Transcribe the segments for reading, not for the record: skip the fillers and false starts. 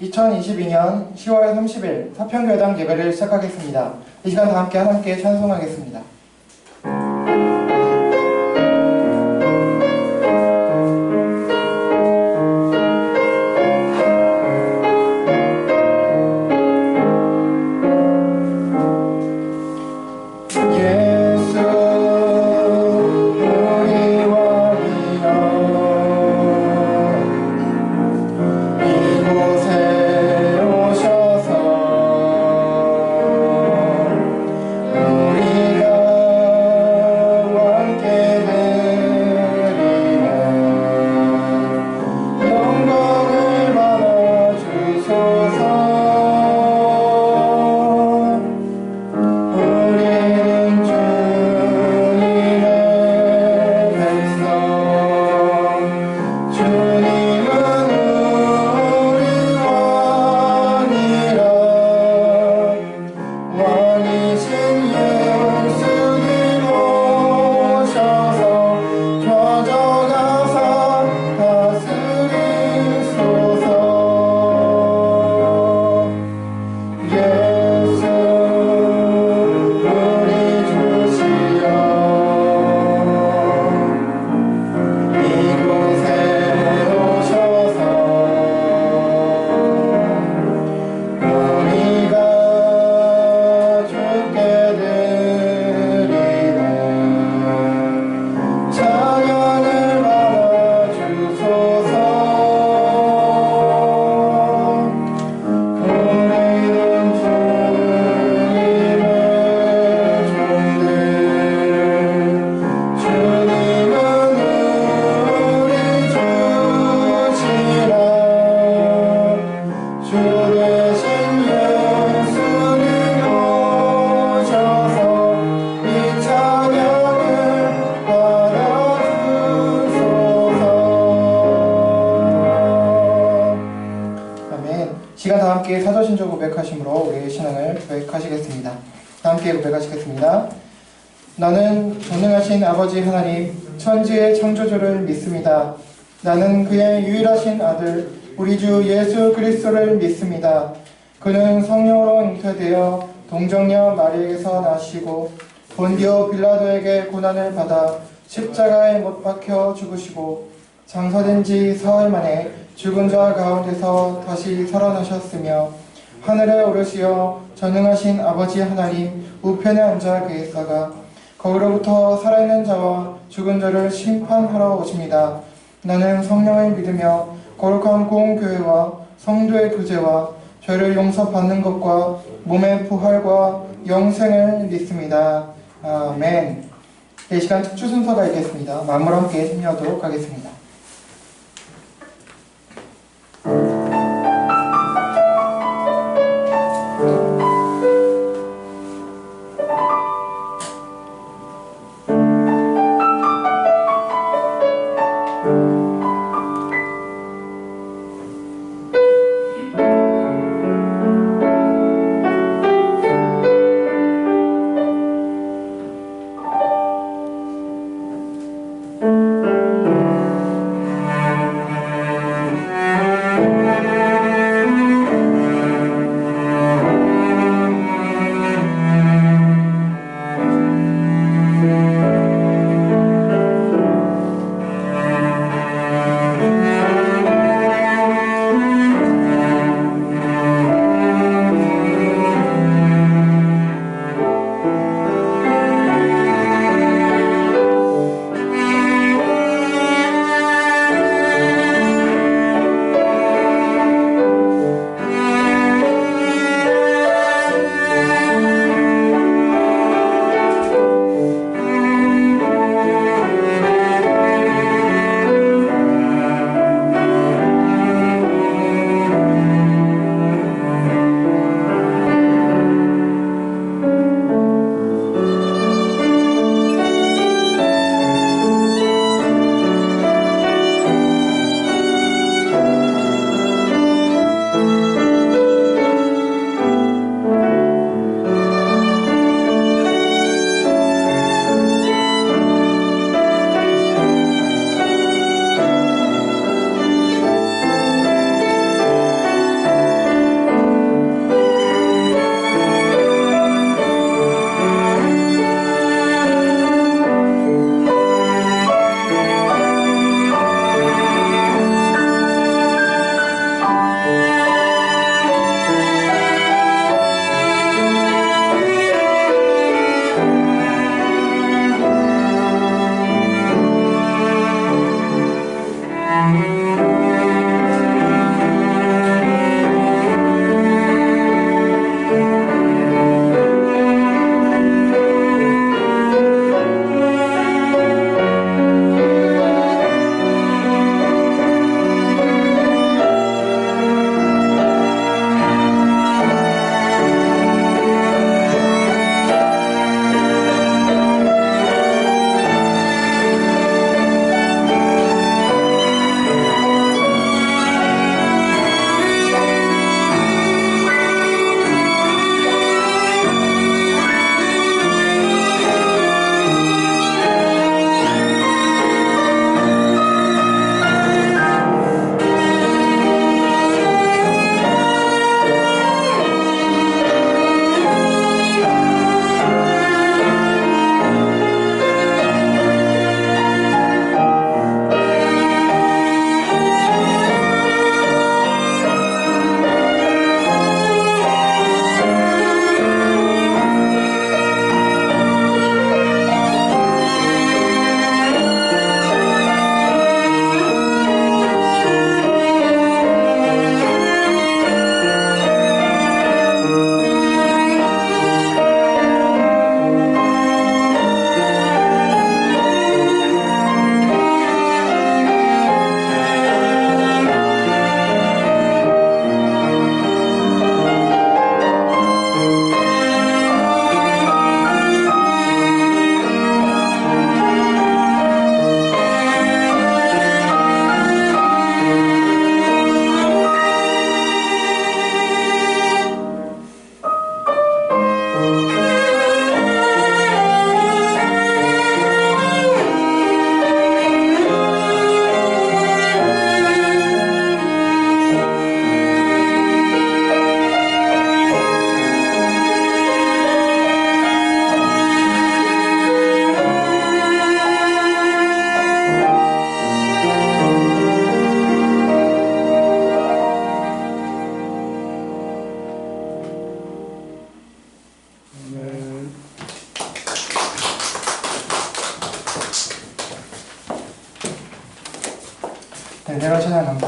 2022년 10월 30일 사평교회당 예배를 시작하겠습니다. 이 시간 다 함께 찬송하겠습니다. 시간 다 함께 사도신조 고백하심으로 우리의 신앙을 고백하시겠습니다. 다 함께 고백하시겠습니다. 나는 전능하신 아버지 하나님 천지의 창조주를 믿습니다. 나는 그의 유일하신 아들 우리 주 예수 그리스도를 믿습니다. 그는 성령으로 잉태되어 동정녀 마리에게서 나시고 본디오 빌라도에게 고난을 받아 십자가에 못 박혀 죽으시고 장사된 지 사흘 만에 죽은 자 가운데서 다시 살아나셨으며 하늘에 오르시어 전능하신 아버지 하나님 우편에 앉아 계시다가 거기로부터 살아있는 자와 죽은 자를 심판하러 오십니다. 나는 성령을 믿으며 거룩한 공교회와 성도의 교제와 죄를 용서받는 것과 몸의 부활과 영생을 믿습니다. 아멘. 이 시간 특주 순서가 있겠습니다. 마음으로 함께 참여하도록 하겠습니다.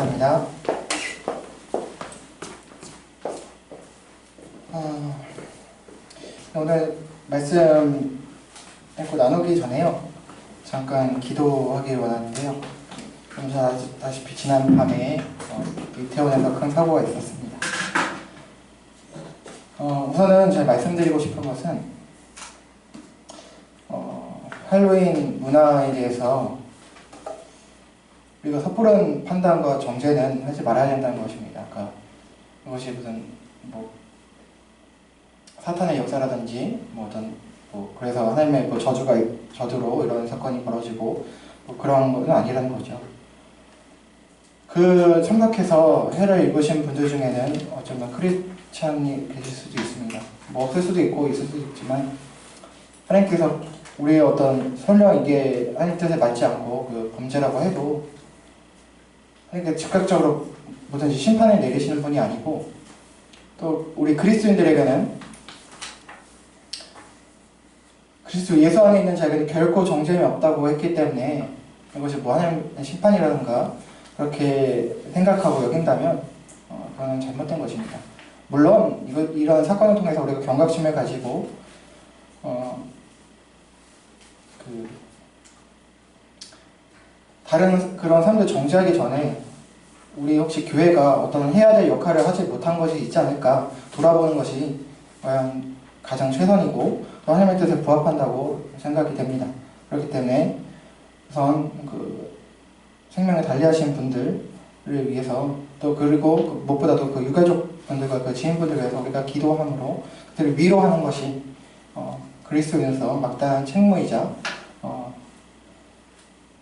바랍니다. 오늘 말씀 읽고 나누기 전에요. 잠깐 기도하길 원하는데요. 잘 아시다시피 지난 밤에 이태원에서 큰 사고가 있었습니다. 우선은 제가 말씀드리고 싶은 것은 할로윈 문화에 대해서 우리가 섣부른 판단과 정죄는 하지 말아야 된다는 것입니다. 그러니까 이것이 무슨 사탄의 역사라든지 그래서 하나님의 저주로 이런 사건이 벌어지고 그런 건 아니라는 거죠. 그 참석해서 해를 입으신 분들 중에는 어쩌면 크리스찬이 계실 수도 있습니다. 없을 수도 있고 있을 수도 있지만 하나님께서 우리의 어떤 설령 이게 하나님 뜻에 맞지 않고 그 범죄라고 해도 하나님께서 즉각적으로 뭐든지 심판을 내리시는 분이 아니고 또 우리 그리스도인들에게는 그리스도 예수 안에 있는 자에게는 결코 정죄함이 없다고 했기 때문에 이것이 하나님의 심판이라든가 그렇게 생각하고 여긴다면 그건 잘못된 것입니다. 물론 이런 사건을 통해서 우리가 경각심을 가지고 다른 그런 사람들 정죄하기 전에 우리 혹시 교회가 어떤 해야 될 역할을 하지 못한 것이 있지 않을까 돌아보는 것이 과연 가장 최선이고 또 하나님의 뜻에 부합한다고 생각이 됩니다. 그렇기 때문에 우선 생명을 달리하신 분들을 위해서 또 그리고 무엇보다도 그 유가족 분들과 그 지인분들을 위해서 우리가 기도함으로 그들을 위로하는 것이 그리스도인으로서 마땅한 책무이자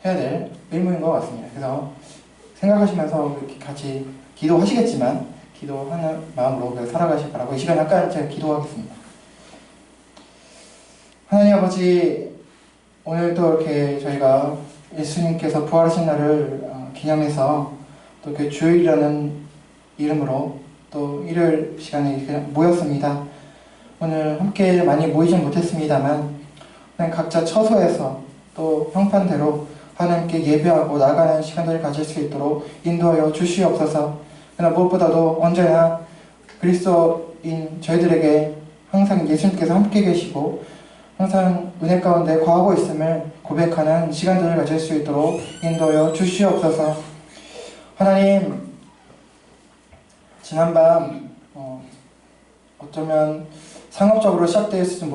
해야 될 의무인 것 같습니다. 그래서 생각하시면서 이렇게 같이 기도하시겠지만 기도하는 마음으로 살아가실 거라고 이 시간 아까 제가 기도하겠습니다. 하나님 아버지, 오늘 또 이렇게 저희가 예수님께서 부활하신 날을 기념해서 또 그 주일이라는 이름으로 또 일요일 시간에 모였습니다. 오늘 함께 많이 모이진 못했습니다만 각자 처소에서 또 형편대로 하나님께 예배하고 나가는 시간들을 가질 수 있도록 인도하여 주시옵소서. 그러나 무엇보다도 언제나 그리스도인 저희들에게 항상 예수님께서 함께 계시고 항상 은혜 가운데 거하고 있음을 고백하는 시간들을 가질 수 있도록 인도하여 주시옵소서. 하나님, 지난밤 어쩌면 상업적으로 시작되었을지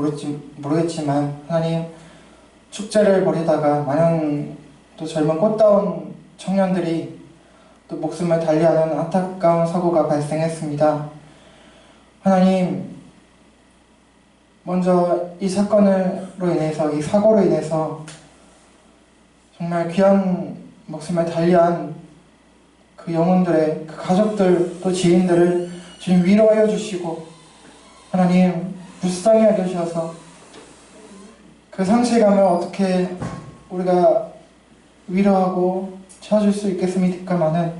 모르겠지만 하나님, 축제를 벌이다가 많은 또 젊은 꽃다운 청년들이 또 목숨을 달리하는 안타까운 사고가 발생했습니다. 하나님, 먼저 이 사건으로 인해서, 이 사고로 인해서 정말 귀한 목숨을 달리한 그 영혼들의 그 가족들 또 지인들을 주님 위로하여 주시고 하나님 불쌍히 여겨주셔서 그 상실감을 어떻게 우리가 위로하고 채워줄 수 있겠습니까마는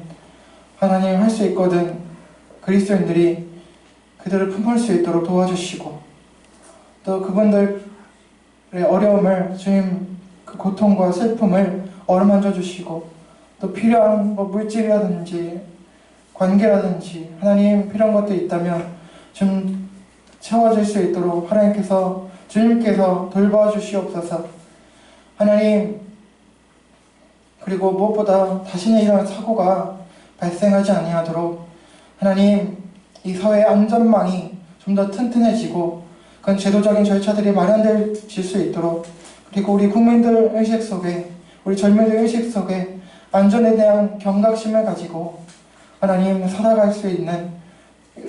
하나님 할 수 있거든 그리스도인들이 그들을 품을 수 있도록 도와주시고 또 그분들의 어려움을 주님 그 고통과 슬픔을 어루만져 주시고 또 필요한 물질이라든지 관계라든지 하나님 필요한 것도 있다면 좀 채워질 수 있도록 하나님께서 주님께서 돌봐주시옵소서. 하나님, 그리고 무엇보다 다시는 이런 사고가 발생하지 아니하도록 하나님, 이 사회의 안전망이 좀 더 튼튼해지고 그런 제도적인 절차들이 마련될 수 있도록 그리고 우리 국민들 의식 속에 우리 젊은이들 의식 속에 안전에 대한 경각심을 가지고 하나님 살아갈 수 있는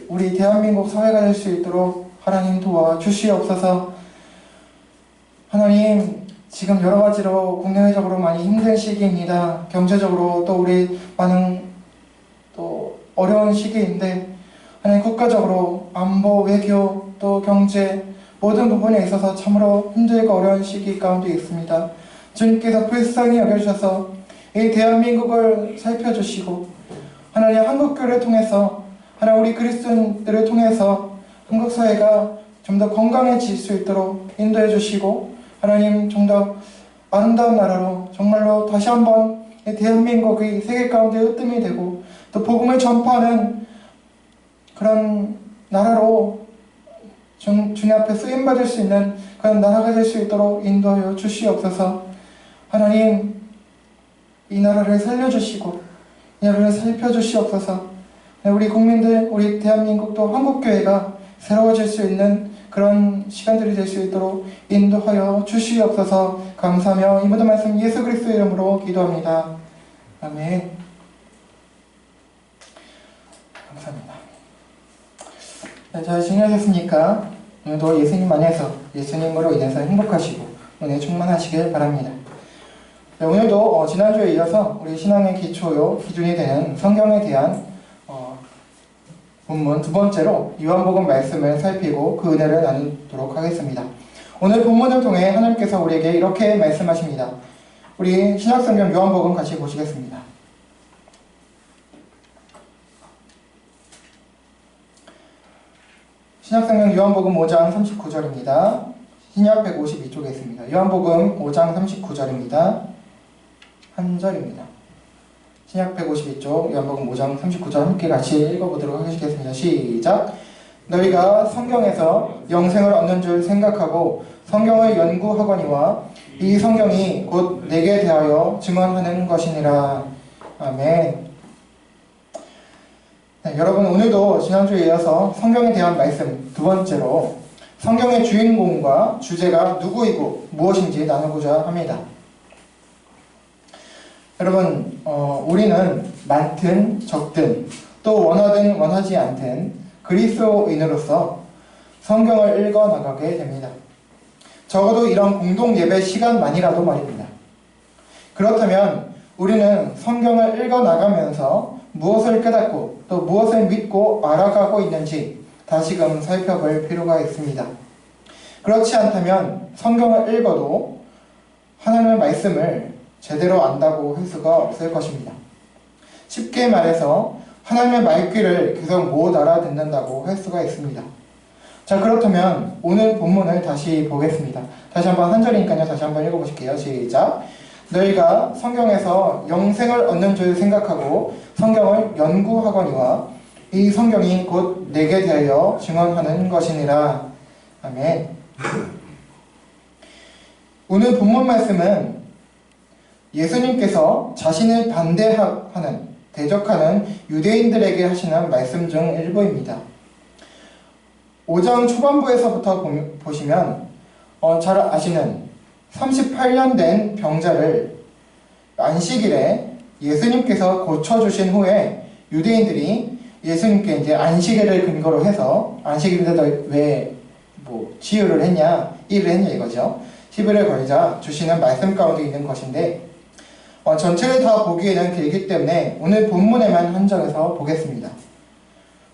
우리 대한민국 사회가 될 수 있도록 하나님 도와주시옵소서. 하나님, 지금 여러 가지로 국내적으로 많이 힘든 시기입니다. 경제적으로 또 우리 많은 또 어려운 시기인데 하나님 국가적으로 안보, 외교, 또 경제 모든 부분에 있어서 참으로 힘들고 어려운 시기 가운데 있습니다. 주님께서 불쌍히 여겨주셔서 이 대한민국을 살펴주시고 하나님 한국교회를 통해서 하나님 우리 그리스도인들을 통해서 한국 사회가 좀 더 건강해질 수 있도록 인도해 주시고 하나님 좀 더 아름다운 나라로 정말로 다시 한번 대한민국이 세계 가운데 으뜸이 되고 또 복음을 전파하는 그런 나라로 주님 앞에 쓰임받을 수 있는 그런 나라가 될 수 있도록 인도하여 주시옵소서. 하나님, 이 나라를 살려주시고 이 나라를 살펴주시옵소서. 우리 국민들, 우리 대한민국도 한국교회가 새로워질 수 있는 그런 시간들이 될 수 있도록 인도하여 주시옵소서. 감사하며 이 모든 말씀 예수 그리스도의 이름으로 기도합니다. 아멘. 감사합니다. 잘 지내셨습니까? 오늘도 예수님 안에서 예수님으로 인해서 행복하시고 은혜 충만하시길 바랍니다. 오늘도 지난주에 이어서 우리 신앙의 기초요 기준이 되는 성경에 대한 본문 두 번째로 요한복음 말씀을 살피고 그 은혜를 나누도록 하겠습니다. 오늘 본문을 통해 하나님께서 우리에게 이렇게 말씀하십니다. 우리 신약성경 요한복음 같이 보시겠습니다. 신약성경 요한복음 5장 39절입니다. 신약 152쪽에 있습니다. 요한복음 5장 39절입니다. 한 절입니다. 신약 152쪽 요한복음 5장 39절 함께 같이 읽어보도록 하겠습니다. 시작! 너희가 성경에서 영생을 얻는 줄 생각하고 성경을 연구하거니와 이 성경이 곧 내게 대하여 증언하는 것이니라. 아멘. 네, 여러분, 오늘도 지난주에 이어서 성경에 대한 말씀 두 번째로 성경의 주인공과 주제가 누구이고 무엇인지 나누고자 합니다. 여러분, 우리는 많든 적든 또 원하든 원하지 않든 그리스도인으로서 성경을 읽어나가게 됩니다. 적어도 이런 공동 예배 시간만이라도 말입니다. 그렇다면 우리는 성경을 읽어나가면서 무엇을 깨닫고 또 무엇을 믿고 알아가고 있는지 다시금 살펴볼 필요가 있습니다. 그렇지 않다면 성경을 읽어도 하나님의 말씀을 제대로 안다고 할 수가 없을 것입니다. 쉽게 말해서 하나님의 말귀를 계속 못 알아듣는다고 할 수가 있습니다. 자, 그렇다면 오늘 본문을 다시 보겠습니다. 다시 한번 한 절이니까요. 다시 한번 읽어보실게요. 시작! 너희가 성경에서 영생을 얻는 줄 생각하고 성경을 연구하거니와 이 성경이 곧 내게 대하여 증언하는 것이니라. 아멘. 오늘 본문 말씀은 예수님께서 자신을 반대하는, 대적하는 유대인들에게 하시는 말씀 중 일부입니다. 5장 초반부에서부터 보시면 잘 아시는 38년 된 병자를 안식일에 예수님께서 고쳐주신 후에 유대인들이 예수님께 이제 안식일을 근거로 해서 안식일에다 왜 치유를 했냐, 일을 했냐 이거죠. 시비를 걸자 주시는 말씀 가운데 있는 것인데 전체를 다 보기에는 길기 때문에 오늘 본문에만 한정해서 보겠습니다.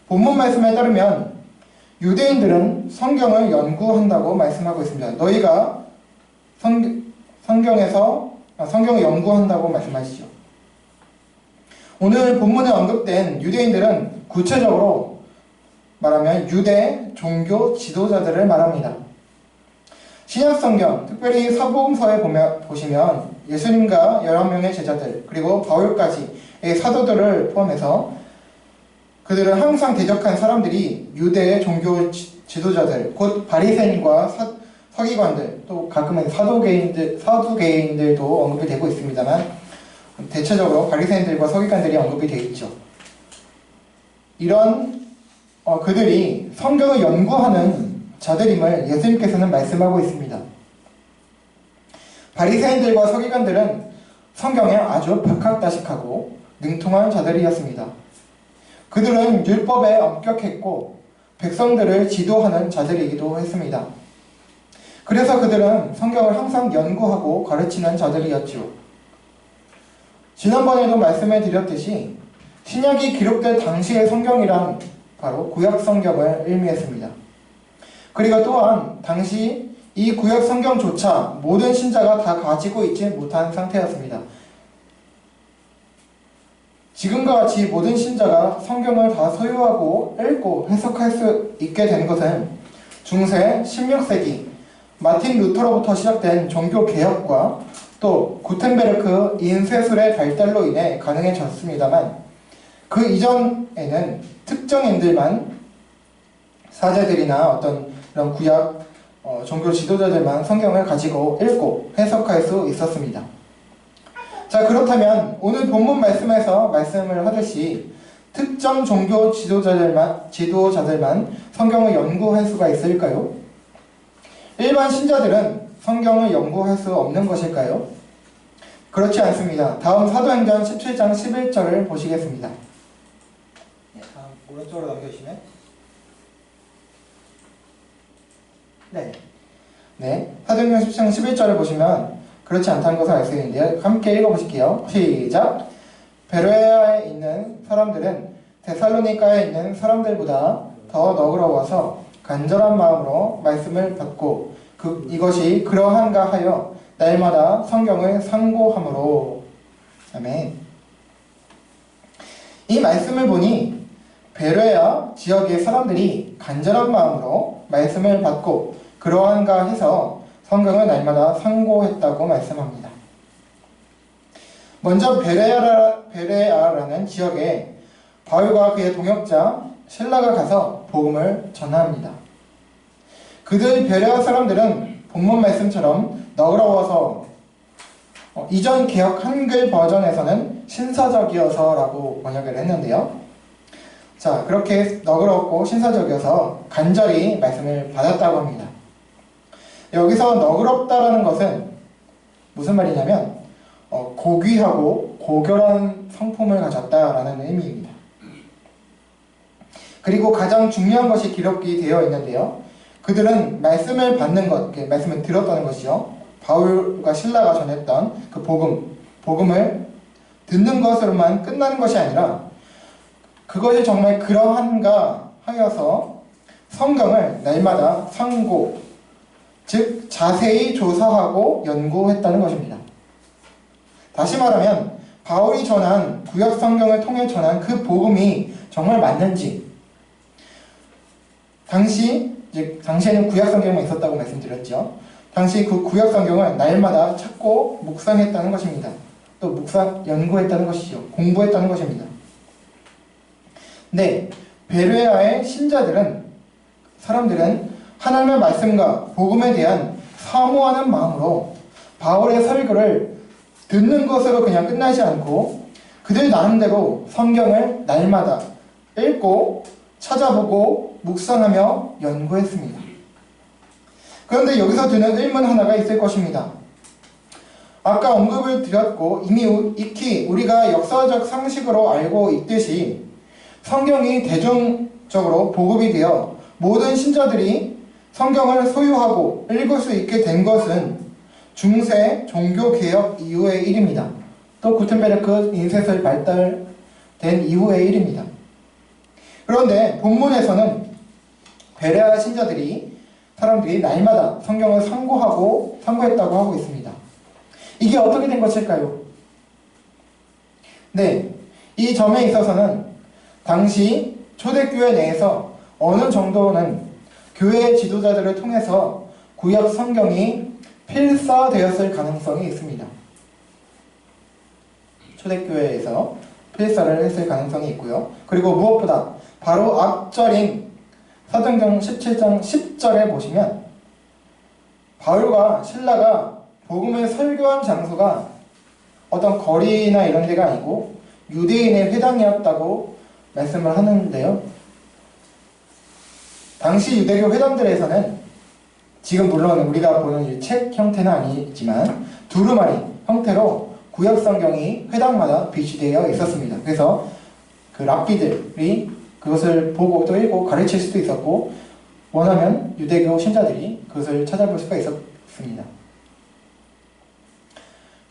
본문 말씀에 따르면 유대인들은 성경을 연구한다고 말씀하고 있습니다. 너희가 성경을 연구한다고 말씀하시죠. 오늘 본문에 언급된 유대인들은 구체적으로 말하면 유대 종교 지도자들을 말합니다. 신약성경, 특별히 사복음서에 보시면 예수님과 11명의 제자들 그리고 바울까지의 사도들을 포함해서 그들은 항상 대적한 사람들이 유대의 종교 지도자들, 곧 바리새인과 서기관들, 또 가끔은 사두개인들도 언급이 되고 있습니다만 대체적으로 바리새인들과 서기관들이 언급이 되어 있죠. 이런 그들이 성경을 연구하는 자들임을 예수님께서는 말씀하고 있습니다. 바리새인들과 서기관들은 성경에 아주 박학다식하고 능통한 자들이었습니다. 그들은 율법에 엄격했고 백성들을 지도하는 자들이기도 했습니다. 그래서 그들은 성경을 항상 연구하고 가르치는 자들이었죠. 지난번에도 말씀을 드렸듯이 신약이 기록된 당시의 성경이란 바로 구약 성경을 의미했습니다. 그리고 또한 당시 이 구약 성경조차 모든 신자가 다 가지고 있지 못한 상태였습니다. 지금과 같이 모든 신자가 성경을 다 소유하고 읽고 해석할 수 있게 된 것은 중세 16세기 마틴 루터로부터 시작된 종교개혁과 또 구텐베르크 인쇄술의 발달로 인해 가능해졌습니다만 그 이전에는 특정인들만, 사제들이나 어떤 이런 구약 종교 지도자들만 성경을 가지고 읽고 해석할 수 있었습니다. 자, 그렇다면 오늘 본문 말씀에서 말씀을 하듯이 특정 종교 지도자들만 성경을 연구할 수가 있을까요? 일반 신자들은 성경을 연구할 수 없는 것일까요? 그렇지 않습니다. 다음 사도행전 17장 11절을 보시겠습니다. 다음 오른쪽으로 넘겨주시면, 네, 사도행전 17장 11절을 보시면 그렇지 않다는 것을 알 수 있는데요. 함께 읽어보실게요. 시작! 베레아에 있는 사람들은 데살로니가에 있는 사람들보다 더 너그러워서 간절한 마음으로 말씀을 받고 이것이 그러한가 하여 날마다 성경을 상고함으로. 아멘. 이 말씀을 보니 베레아 지역의 사람들이 간절한 마음으로 말씀을 받고 그러한가 해서 성경을 날마다 상고했다고 말씀합니다. 먼저 베레아라는 지역에 바울과 그의 동역자 실라가 가서 복음을 전합니다. 그들 베레아 사람들은 본문 말씀처럼 너그러워서, 이전 개역 한글 버전에서는 신사적이어서라고 번역을 했는데요. 자, 그렇게 너그럽고 신사적이어서 간절히 말씀을 받았다고 합니다. 여기서 너그럽다라는 것은 무슨 말이냐면 고귀하고 고결한 성품을 가졌다라는 의미입니다. 그리고 가장 중요한 것이 기록이 되어 있는데요. 그들은 말씀을 받는 것, 말씀을 들었다는 것이요. 바울과 실라가 전했던 그 복음을 듣는 것으로만 끝나는 것이 아니라 그것이 정말 그러한가 하여서 성경을 날마다 상고, 즉 자세히 조사하고 연구했다는 것입니다. 다시 말하면 바울이 전한 구약 성경을 통해 전한 그 복음이 정말 맞는지, 당시에는 구약 성경만 있었다고 말씀드렸죠. 당시 그 구약 성경을 날마다 찾고 묵상했다는 것입니다. 또 연구했다는 것이죠. 공부했다는 것입니다. 네, 베레아의 사람들은 하나님의 말씀과 복음에 대한 사모하는 마음으로 바울의 설교를 듣는 것으로 그냥 끝나지 않고 그들 나름대로 성경을 날마다 읽고 찾아보고 묵상하며 연구했습니다. 그런데 여기서 드는 의문 하나가 있을 것입니다. 아까 언급을 드렸고 이미 익히 우리가 역사적 상식으로 알고 있듯이 성경이 대중적으로 보급이 되어 모든 신자들이 성경을 소유하고 읽을 수 있게 된 것은 중세 종교개혁 이후의 일입니다. 또 구텐베르크 인쇄설 발달된 이후의 일입니다. 그런데 본문에서는 베레아 사람들이 날마다 성경을 상고했다고 하고 있습니다. 이게 어떻게 된 것일까요? 네, 이 점에 있어서는 당시 초대교회 내에서 어느 정도는 교회 지도자들을 통해서 구약 성경이 필사되었을 가능성이 있습니다. 초대교회에서 필사를 했을 가능성이 있고요. 그리고 무엇보다 바로 앞절인 사도행전 17장 10절에 보시면 바울과 실라가 복음을 설교한 장소가 어떤 거리나 이런 데가 아니고 유대인의 회당이었다고 말씀을 하는데요. 당시 유대교 회당들에서는 지금 물론 우리가 보는 이 책 형태는 아니지만 두루마리 형태로 구약 성경이 회당마다 비치되어 있었습니다. 그래서 그 랍비들이 그것을 보고 또 읽고 가르칠 수도 있었고 원하면 유대교 신자들이 그것을 찾아볼 수가 있었습니다.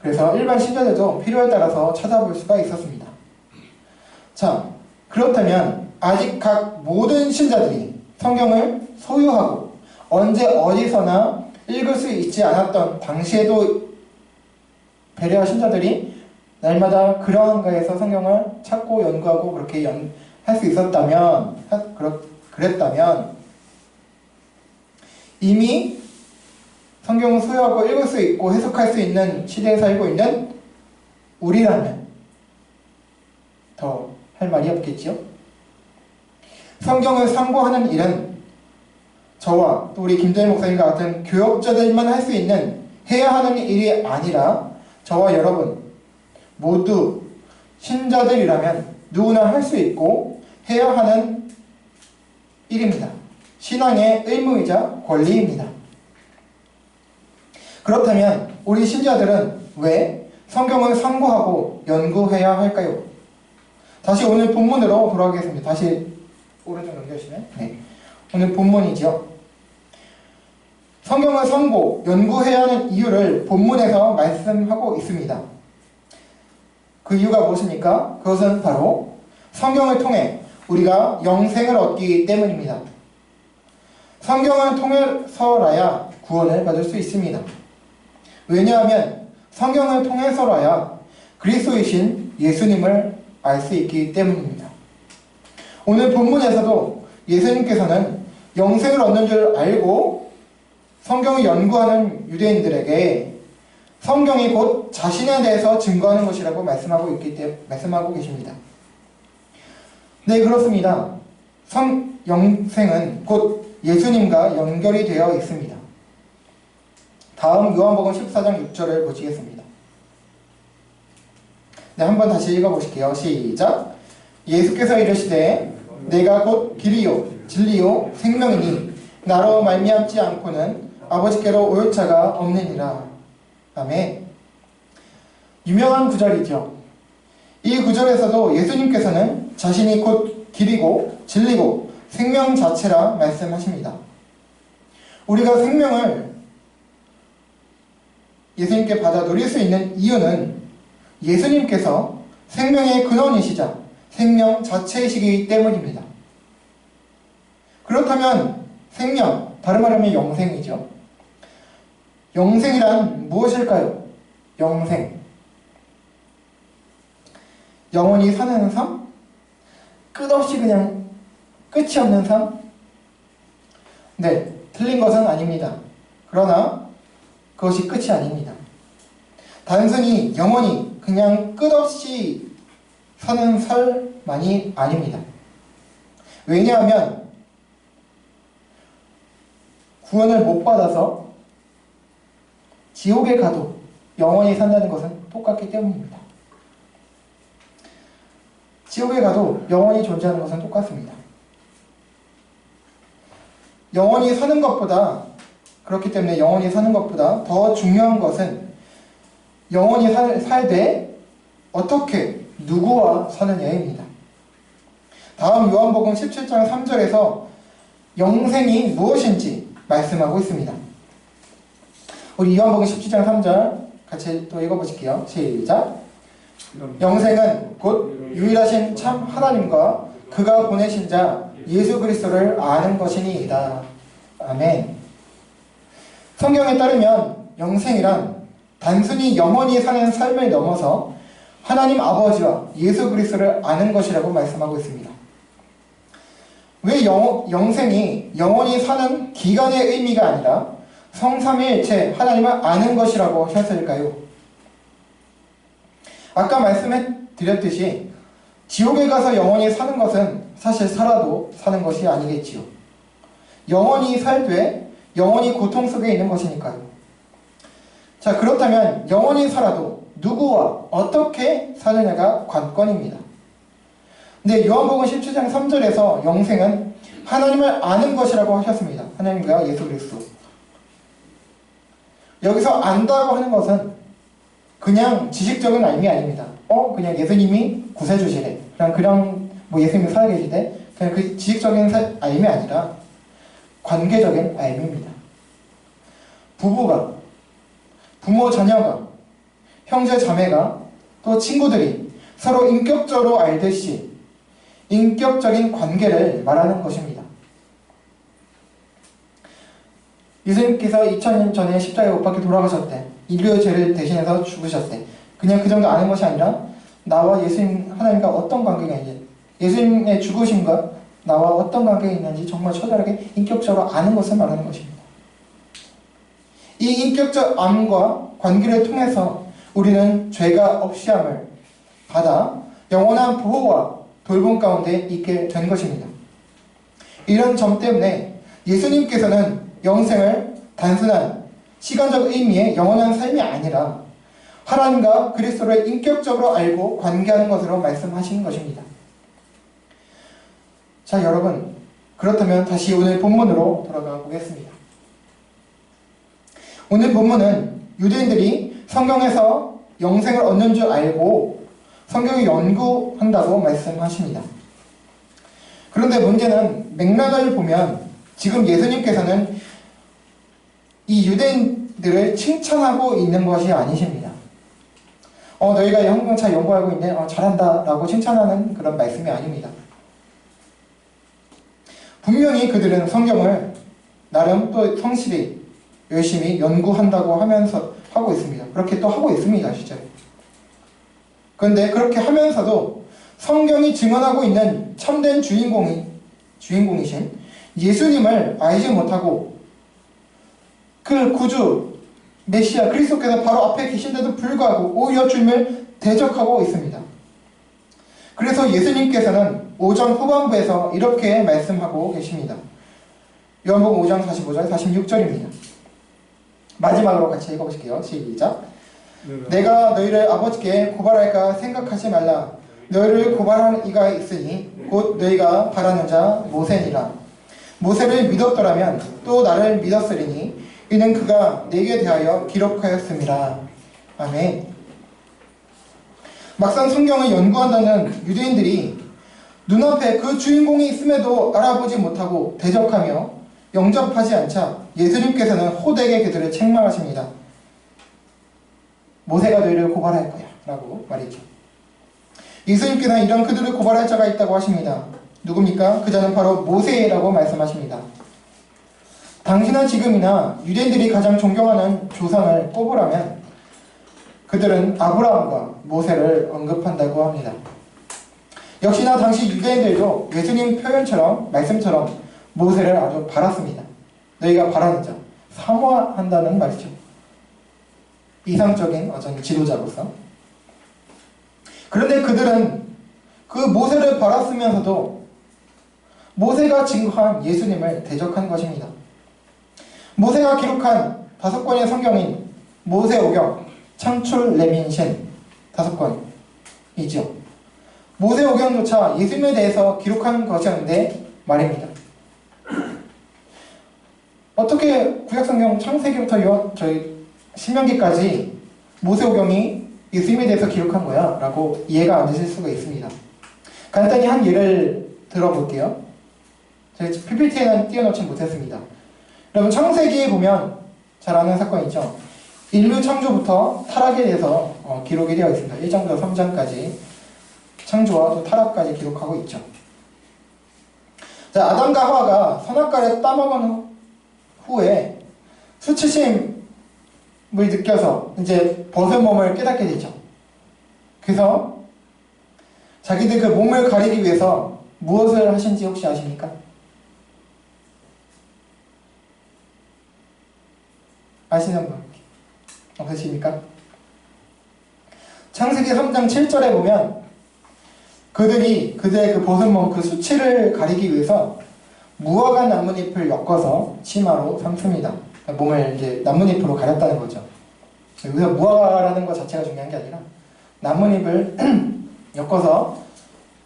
그래서 일반 신자들도 필요에 따라서 찾아볼 수가 있었습니다. 자, 그렇다면 아직 각 모든 신자들이 성경을 소유하고 언제 어디서나 읽을 수 있지 않았던 당시에도 베레아 신자들이 날마다 그러한가에서 성경을 찾고 연구하고 그렇게 할 수 있었다면, 그랬다면 이미 성경을 소유하고 읽을 수 있고 해석할 수 있는 시대에 살고 있는 우리라면 더 할 말이 없겠지요. 성경을 상고하는 일은 저와 또 우리 김도희 목사님과 같은 교역자들만 할 수 있는 해야 하는 일이 아니라 저와 여러분 모두 신자들이라면 누구나 할 수 있고 해야 하는 일입니다. 신앙의 의무이자 권리입니다. 그렇다면 우리 신자들은 왜 성경을 상고하고 연구해야 할까요? 다시 오늘 본문으로 돌아가겠습니다. 다시 오른쪽 넘겨주시면 오늘 본문이죠. 성경을 상고, 연구해야 하는 이유를 본문에서 말씀하고 있습니다. 그 이유가 무엇입니까? 그것은 바로 성경을 통해 우리가 영생을 얻기 때문입니다. 성경을 통해서라야 구원을 받을 수 있습니다. 왜냐하면 성경을 통해서라야 그리스도이신 예수님을 알 수 있기 때문입니다. 오늘 본문에서도 예수님께서는 영생을 얻는 줄 알고 성경을 연구하는 유대인들에게 성경이 곧 자신에 대해서 증거하는 것이라고 말씀하고 계십니다. 네, 그렇습니다. 영생은 곧 예수님과 연결이 되어 있습니다. 다음 요한복음 14장 6절을 보시겠습니다. 네, 한번 다시 읽어보실게요. 시작. 예수께서 이르시되 내가 곧 길이요 진리요 생명이니 나로 말미암지 않고는 아버지께로 올 자가 없느니라. 아멘. 유명한 구절이죠. 이 구절에서도 예수님께서는 자신이 곧 길이고 진리고 생명 자체라 말씀하십니다. 우리가 생명을 예수님께 받아 누릴 수 있는 이유는 예수님께서 생명의 근원이시자 생명 자체이시기 때문입니다. 그렇다면 생명, 다른 말하면 영생이죠. 영생이란 무엇일까요? 영생. 영원히 사는 삶? 끝없이 그냥 끝이 없는 삶? 네, 틀린 것은 아닙니다. 그러나 그것이 끝이 아닙니다. 단순히 영원히 그냥 끝없이 사는 삶만이 아닙니다. 왜냐하면 구원을 못 받아서 지옥에 가도 영원히 산다는 것은 똑같기 때문입니다. 지옥에 가도 영원히 존재하는 것은 똑같습니다. 영원히 사는 것보다, 그렇기 때문에 영원히 사는 것보다 더 중요한 것은 영원히 살되 어떻게 누구와 사느냐입니다. 다음 요한복음 17장 3절에서 영생이 무엇인지 말씀하고 있습니다. 우리 요한복음 17장 3절 같이 또 읽어보실게요. 시작. 영생은 곧 유일하신 참 하나님과 그가 보내신 자 예수 그리스도를 아는 것이니이다. 아멘. 성경에 따르면 영생이란 단순히 영원히 사는 삶을 넘어서 하나님 아버지와 예수 그리스도를 아는 것이라고 말씀하고 있습니다. 왜 영생이 영원히 사는 기간의 의미가 아니라 성삼위일체 하나님을 아는 것이라고 하셨을까요? 아까 말씀드렸듯이 지옥에 가서 영원히 사는 것은 사실 살아도 사는 것이 아니겠지요. 영원히 살되 영원히 고통 속에 있는 것이니까요. 자, 그렇다면 영원히 살아도 누구와 어떻게 사느냐가 관건입니다. 근데 요한복음 17장 3절에서 영생은 하나님을 아는 것이라고 하셨습니다. 하나님과 예수 그리스도. 여기서 안다고 하는 것은 그냥 지식적인 알미 아닙니다. 그냥 예수님이 구세주시래. 그냥 예수님이 살아계시대. 그냥 그 지식적인 알미 아니라 관계적인 알미입니다. 부부가, 부모 자녀가, 형제 자매가, 또 친구들이 서로 인격적으로 알듯이 인격적인 관계를 말하는 것입니다. 예수님께서 2000년 전에 십자가에 못 박혀 돌아가셨대. 인류의 죄를 대신해서 죽으셨대. 그냥 그 정도 아는 것이 아니라 나와 예수님 하나님과 어떤 관계가 있는지, 예수님의 죽으심과 나와 어떤 관계가 있는지 정말 처절하게 인격적으로 아는 것을 말하는 것입니다. 이 인격적 암과 관계를 통해서 우리는 죄가 없이함을 받아 영원한 보호와 돌봄 가운데 있게 된 것입니다. 이런 점 때문에 예수님께서는 영생을 단순한 시간적 의미의 영원한 삶이 아니라 하나님과 그리스도를 인격적으로 알고 관계하는 것으로 말씀하시는 것입니다. 자, 여러분, 그렇다면 다시 오늘 본문으로 돌아가 보겠습니다. 오늘 본문은 유대인들이 성경에서 영생을 얻는 줄 알고 성경을 연구한다고 말씀하십니다. 그런데 문제는 맥락을 보면 지금 예수님께서는 이 유대인들을 칭찬하고 있는 것이 아니십니다. 너희가 성경 잘 연구하고 있네, 잘한다 라고 칭찬하는 그런 말씀이 아닙니다. 분명히 그들은 성경을 나름 또 성실히 열심히 연구한다고 하면서 하고 있습니다. 그렇게 또 하고 있습니다, 실제로. 그런데 그렇게 하면서도 성경이 증언하고 있는 참된 주인공이신 예수님을 알지 못하고 그 구주 메시아 그리스도께서 바로 앞에 계신데도 불구하고 오히려 주님을 대적하고 있습니다. 그래서 예수님께서는 5장 후반부에서 이렇게 말씀하고 계십니다. 요한복음 5장 45절 46절입니다. 마지막으로 같이 읽어보실게요. 시작. 내가 너희를 아버지께 고발할까 생각하지 말라. 너희를 고발하는 이가 있으니 곧 너희가 바라는 자 모세니라. 모세를 믿었더라면 또 나를 믿었으리니 이는 그가 내게 대하여 기록하였음이라. 아멘. 막상 성경을 연구한다는 유대인들이 눈앞에 그 주인공이 있음에도 알아보지 못하고 대적하며 영접하지 않자 예수님께서는 호되게 그들을 책망하십니다. 모세가 너희를 고발할 거야 라고 말이죠. 예수님께서는 이런 그들을 고발할 자가 있다고 하십니다. 누굽니까? 그 자는 바로 모세라고 말씀하십니다. 당시나 지금이나 유대인들이 가장 존경하는 조상을 꼽으라면 그들은 아브라함과 모세를 언급한다고 합니다. 역시나 당시 유대인들도 예수님 표현처럼 말씀처럼 모세를 아주 바랐습니다. 너희가 바라는 자, 사모한다는 말이죠. 이상적인 어떤 지도자로서. 그런데 그들은 그 모세를 바랐으면서도 모세가 증거한 예수님을 대적한 것입니다. 모세가 기록한 5권의 성경인 모세오경, 창출, 레민신 5권이죠. 모세오경조차 예수님에 대해서 기록한 것이었는데 말입니다. 어떻게 구약성경 창세기부터 저희 신명기까지 모세오경이 예수님에 대해서 기록한 거야? 라고 이해가 안 되실 수가 있습니다. 간단히 한 예를 들어볼게요. 저희 PPT에는 띄워놓지 못했습니다. 여러분 창세기에 보면 잘 아는 사건 있죠? 인류 창조부터 타락에 대해서 기록이 되어 있습니다. 1장부터 3장까지 창조와 또 타락까지 기록하고 있죠. 자, 아담과 하와가 선악과를 따먹은 후에 수치심을 느껴서 이제 벗은 몸을 깨닫게 되죠. 그래서 자기들 그 몸을 가리기 위해서 무엇을 하신지 혹시 아십니까? 아시는 분 없으십니까? 창세기 3장 7절에 보면 그들의 그 벗은 몸, 그 수치를 가리기 위해서 무화과 나뭇잎을 엮어서 치마로 삼습니다. 몸을 이제 나뭇잎으로 가렸다는 거죠. 여기서 무화과라는 것 자체가 중요한 게 아니라 나뭇잎을 엮어서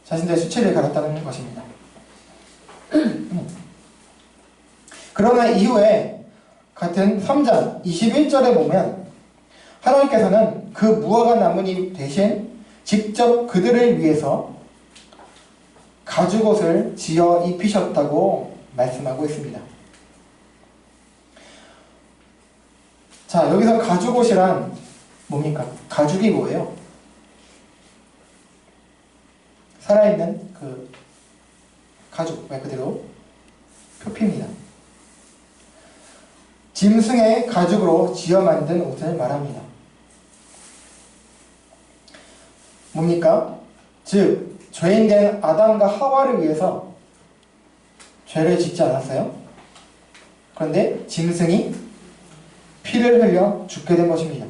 자신들의 수치를 가렸다는 것입니다. 그러나 이후에 같은 3장 21절에 보면 하나님께서는 그 무화과 나뭇잎 대신 직접 그들을 위해서 가죽옷을 지어 입히셨다고 말씀하고 있습니다. 자, 여기서 가죽옷이란 뭡니까? 가죽이 뭐예요? 살아있는 그 가죽, 말 그대로 표피입니다. 짐승의 가죽으로 지어 만든 옷을 말합니다. 뭡니까? 즉 죄인된 아담과 하와를 위해서 죄를 짓지 않았어요? 그런데 짐승이 피를 흘려 죽게 된 것입니다.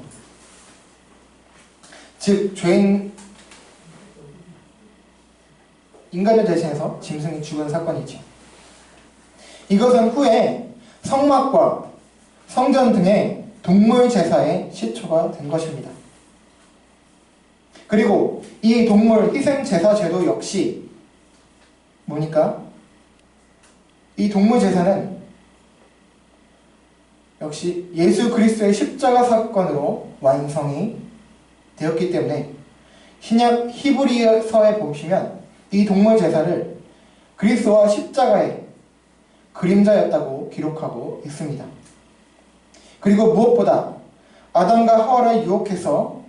즉 인간을 대신해서 짐승이 죽은 사건이죠. 이것은 후에 성막과 성전 등의 동물 제사의 시초가 된 것입니다. 그리고 이 동물 희생 제사 제도 역시 뭐니까? 이 동물 제사는 역시 예수 그리스도의 십자가 사건으로 완성이 되었기 때문에 신약 히브리서에 보시면 이 동물 제사를 그리스도와 십자가의 그림자였다고 기록하고 있습니다. 그리고 무엇보다 아담과 하와를 유혹해서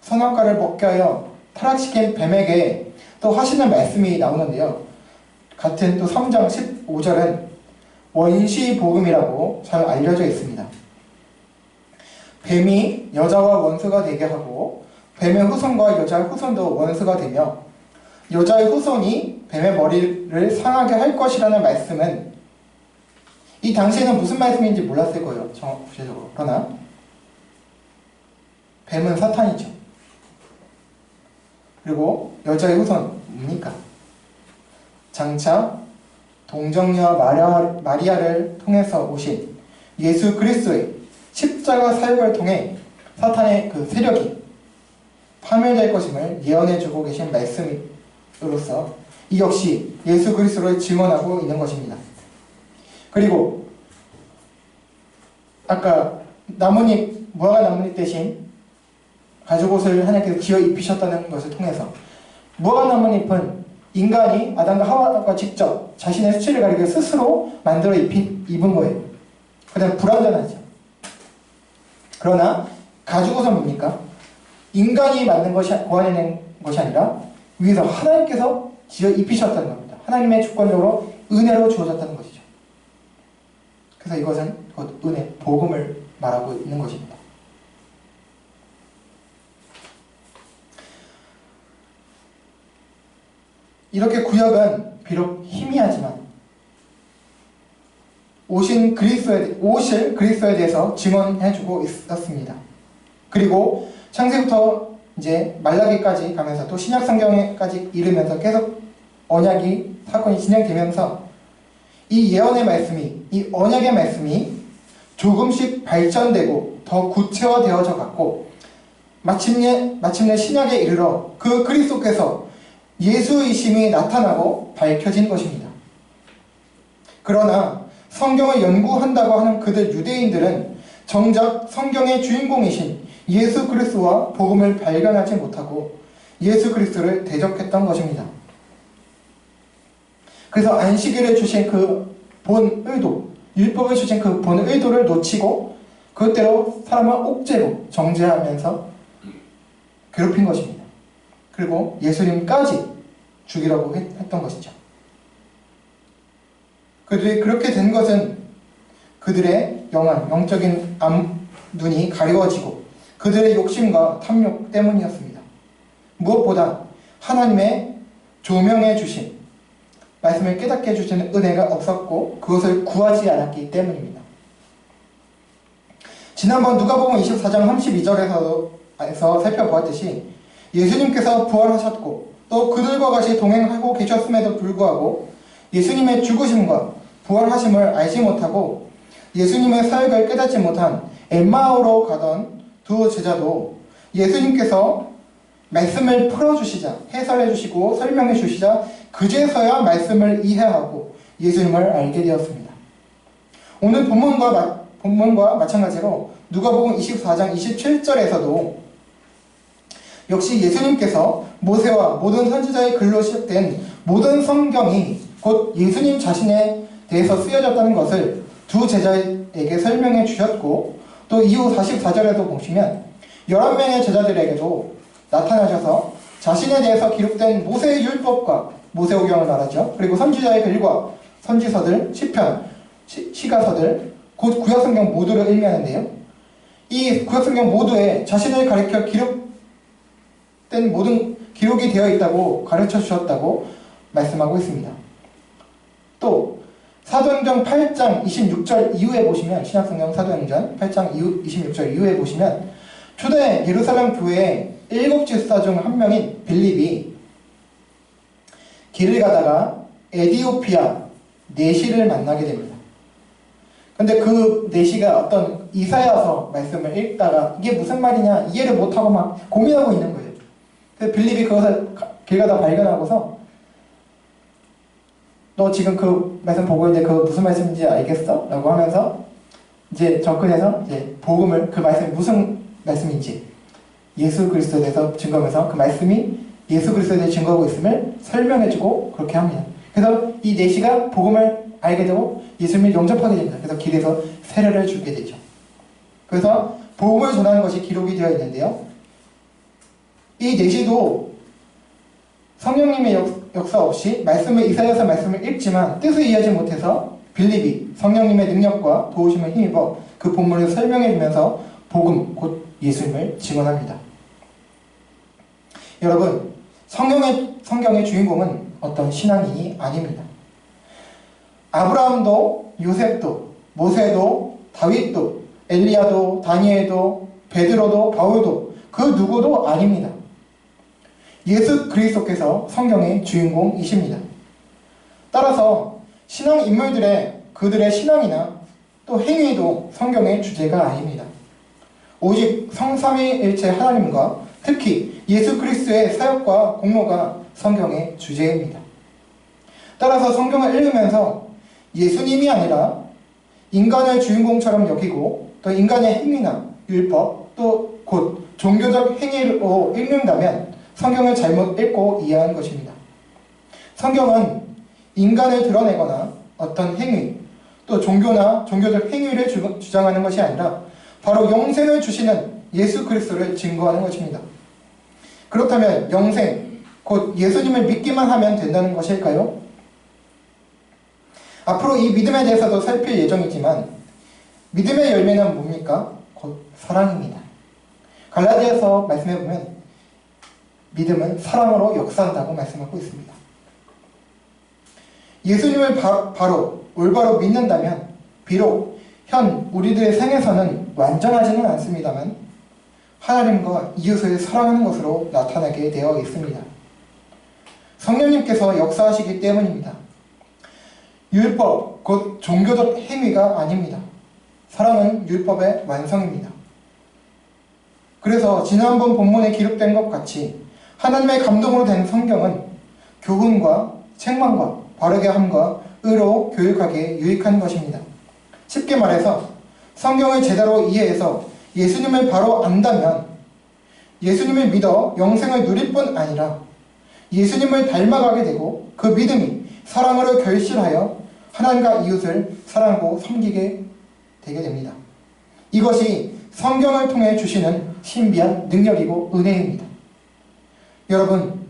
선악과를 먹게 하여 타락시킨 뱀에게 또 하시는 말씀이 나오는데요. 같은 또 3장 15절은 원시복음이라고 잘 알려져 있습니다. 뱀이 여자와 원수가 되게 하고 뱀의 후손과 여자의 후손도 원수가 되며 여자의 후손이 뱀의 머리를 상하게 할 것이라는 말씀은 이 당시에는 무슨 말씀인지 몰랐을 거예요. 구체적으로. 그러나 뱀은 사탄이죠. 그리고 여자의 후손 뭡니까? 장차 동정녀 마리아를 통해서 오신 예수 그리스도의 십자가 사역을 통해 사탄의 그 세력이 파멸될 것임을 예언해주고 계신 말씀으로서 이 역시 예수 그리스도를 증언하고 있는 것입니다. 그리고 아까 나뭇잎, 무화과 나뭇잎 대신 가죽옷을 하나님께서 지어 입히셨다는 것을 통해서 무화과 나뭇잎은 인간이 아담과 하와가 직접 자신의 수치를 가리기 위해 스스로 만들어 입은 거예요. 그다음 불완전하죠. 그러나 가죽옷은 뭡니까? 인간이 만든 것이, 고안해낸 것이 아니라 위에서 하나님께서 지어 입히셨다는 겁니다. 하나님의 주권적으로 은혜로 주어졌다는 것이죠. 그래서 이것은 곧 은혜, 복음을 말하고 있는 것입니다. 이렇게 구약은 비록 희미하지만 오실 그리스도에 대해서 증언해주고 있었습니다. 그리고 창세부터 이제 말라기까지 가면서 또 신약 성경에까지 이르면서 계속 사건이 진행되면서 이 예언의 말씀이, 이 언약의 말씀이 조금씩 발전되고 더 구체화되어져 갔고 마침내 신약에 이르러 그 그리스도께서 예수이심이 나타나고 밝혀진 것입니다. 그러나 성경을 연구한다고 하는 그들 유대인들은 정작 성경의 주인공이신 예수 그리스도와 복음을 발견하지 못하고 예수 그리스도를 대적했던 것입니다. 그래서 안식일을 주신 그 본 의도, 율법을 주신 그 본 의도를 놓치고 그것대로 사람을 억제로 정죄하면서 괴롭힌 것입니다. 그리고 예수님까지 죽이라고 했던 것이죠. 그들이 그렇게 된 것은 그들의 영적인 눈이 가려워지고 그들의 욕심과 탐욕 때문이었습니다. 무엇보다 하나님의 조명해 주신 말씀을 깨닫게 해주시는 은혜가 없었고 그것을 구하지 않았기 때문입니다. 지난번 누가복음 24장 32절에서 살펴보았듯이 예수님께서 부활하셨고 또 그들과 같이 동행하고 계셨음에도 불구하고 예수님의 죽으심과 부활하심을 알지 못하고 예수님의 사역을 깨닫지 못한 엠마오로 가던 두 제자도 예수님께서 말씀을 풀어주시자, 해설해주시고 설명해주시자 그제서야 말씀을 이해하고 예수님을 알게 되었습니다. 오늘 본문과 마찬가지로 누가복음 24장 27절에서도 역시 예수님께서 모세와 모든 선지자의 글로 시작된 모든 성경이 곧 예수님 자신에 대해서 쓰여졌다는 것을 두 제자에게 설명해 주셨고 또 이후 44절에도 보시면 11명의 제자들에게도 나타나셔서 자신에 대해서 기록된 모세의 율법과 모세오경을 말하죠. 그리고 선지자의 글과 선지서들, 시편, 시가서들, 곧 구약성경 모두를 의미하는데요. 이 구약성경 모두에 자신을 가리켜 기록된 모든 기록이 되어 있다고 가르쳐 주셨다고 말씀하고 있습니다. 또 사도행전 8장 26절 이후에 보시면 신약성경 사도행전 8장 26절 이후에 보시면 초대 예루살렘 교회의 7 집사 중 한 명인 빌립이 길을 가다가 에디오피아 내시를 만나게 됩니다. 근데 그 내시가 어떤 이사야서 말씀을 읽다가 이게 무슨 말이냐 이해를 못하고 막 고민하고 있는 거예요. 그래서 빌립이 그것을 길 가다 발견하고서 너 지금 그 말씀 보고 있는데 그 무슨 말씀인지 알겠어? 라고 하면서 이제 접근해서 이제 복음을 그 말씀이 무슨 말씀인지 예수 그리스도에 대해서 증거하면서 그 말씀이 예수 그리스도에 대해 증거하고 있음을 설명해주고 그렇게 합니다. 그래서 이 내시가 복음을 알게 되고 예수님을 영접하게 됩니다. 그래서 길에서 세례를 주게 되죠. 그래서 복음을 전하는 것이 기록이 되어 있는데요. 이 내시도 성령님의 역사 없이 이사야서 말씀을 읽지만 뜻을 이해하지 못해서 빌립이 성령님의 능력과 도우심을 힘입어 그 본문을 설명해주면서 복음, 곧 예수님을 증언합니다. 여러분, 성경의 주인공은 어떤 신앙인이 아닙니다. 아브라함도, 요셉도, 모세도, 다윗도, 엘리야도, 다니엘도, 베드로도, 바울도 그 누구도 아닙니다. 예수 그리스도께서 성경의 주인공이십니다. 따라서 신앙 인물들의 그들의 신앙이나 또 행위도 성경의 주제가 아닙니다. 오직 성삼위일체 하나님과 특히 예수 그리스도의 사역과 공로가 성경의 주제입니다. 따라서 성경을 읽으면서 예수님이 아니라 인간을 주인공처럼 여기고 또 인간의 행위나 율법 또 곧 종교적 행위로 읽는다면 성경을 잘못 읽고 이해한 것입니다. 성경은 인간을 드러내거나 어떤 행위 또 종교나 종교적 행위를 주장하는 것이 아니라 바로 영생을 주시는 예수 그리스도를 증거하는 것입니다. 그렇다면 영생, 곧 예수님을 믿기만 하면 된다는 것일까요? 앞으로 이 믿음에 대해서도 살필 예정이지만 믿음의 열매는 뭡니까? 곧 사랑입니다. 갈라디아서 말씀해 보면 믿음은 사랑으로 역사한다고 말씀하고 있습니다. 예수님을 바로 올바로 믿는다면 비록 현 우리들의 생에서는 완전하지는 않습니다만 하나님과 이웃을 사랑하는 것으로 나타나게 되어 있습니다. 성령님께서 역사하시기 때문입니다. 율법, 곧 종교적 행위가 아닙니다. 사랑은 율법의 완성입니다. 그래서 지난번 본문에 기록된 것 같이 하나님의 감동으로 된 성경은 교훈과 책망과 바르게 함과 의로 교육하기에 유익한 것입니다. 쉽게 말해서 성경을 제대로 이해해서 예수님을 바로 안다면 예수님을 믿어 영생을 누릴 뿐 아니라 예수님을 닮아가게 되고 그 믿음이 사랑으로 결실하여 하나님과 이웃을 사랑하고 섬기게 되게 됩니다. 이것이 성경을 통해 주시는 신비한 능력이고 은혜입니다. 여러분,